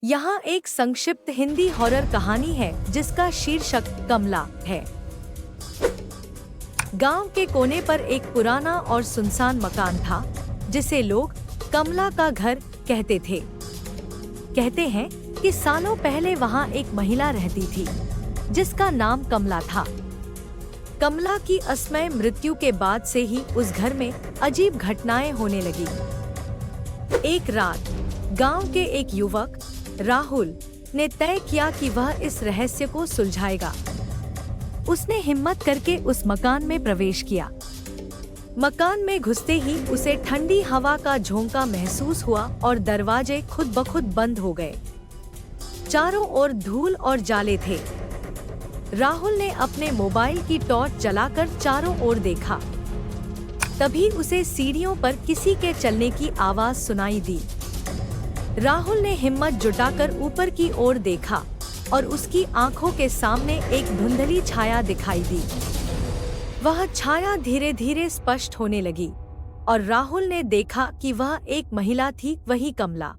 यहाँ एक संक्षिप्त हिंदी हॉरर कहानी है जिसका शीर्षक कमला है। गांव के कोने पर एक पुराना और सुनसान मकान था जिसे लोग कमला का घर कहते थे। कहते हैं कि सालों पहले वहाँ एक महिला रहती थी जिसका नाम कमला था। कमला की असमय मृत्यु के बाद से ही उस घर में अजीब घटनाएं होने लगी। एक रात गांव के एक युवक राहुल ने तय किया कि वह इस रहस्य को सुलझाएगा। उसने हिम्मत करके उस मकान में प्रवेश किया। मकान में घुसते ही उसे ठंडी हवा का झोंका महसूस हुआ और दरवाजे खुद ब खुद बंद हो गए। चारों ओर धूल और जाले थे। राहुल ने अपने मोबाइल की टॉर्च जलाकर चारों ओर देखा। तभी उसे सीढ़ियों पर किसी के चलने की आवाज सुनाई दी। राहुल ने हिम्मत जुटाकर ऊपर की ओर देखा और उसकी आंखों के सामने एक धुंधली छाया दिखाई दी। वह छाया धीरे धीरे स्पष्ट होने लगी और राहुल ने देखा कि वह एक महिला थी, वही कमला।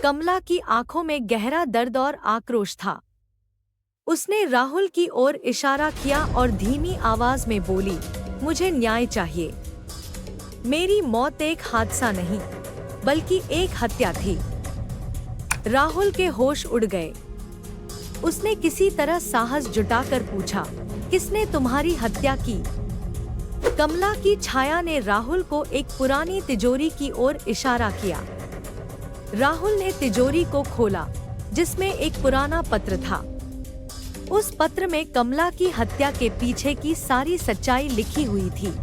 कमला की आंखों में गहरा दर्द और आक्रोश था। उसने राहुल की ओर इशारा किया और धीमी आवाज में बोली, मुझे न्याय चाहिए। मेरी मौत एक हादसा नहीं बल्कि एक हत्या थी। राहुल के होश उड़ गए। उसने किसी तरह साहस जुटाकर पूछा, किसने तुम्हारी हत्या की? कमला की छाया ने राहुल को एक पुरानी तिजोरी की ओर इशारा किया। राहुल ने तिजोरी को खोला जिसमें एक पुराना पत्र था। उस पत्र में कमला की हत्या के पीछे की सारी सच्चाई लिखी हुई थी।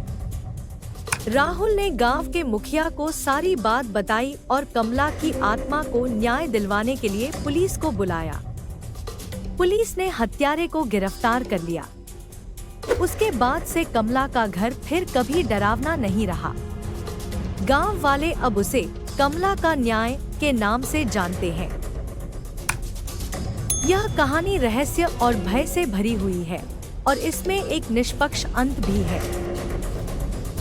राहुल ने गांव के मुखिया को सारी बात बताई और कमला की आत्मा को न्याय दिलवाने के लिए पुलिस को बुलाया। पुलिस ने हत्यारे को गिरफ्तार कर लिया। उसके बाद से कमला का घर फिर कभी डरावना नहीं रहा। गांव वाले अब उसे कमला का न्याय के नाम से जानते हैं। यह कहानी रहस्य और भय से भरी हुई है और इसमें एक निष्पक्ष अंत भी है।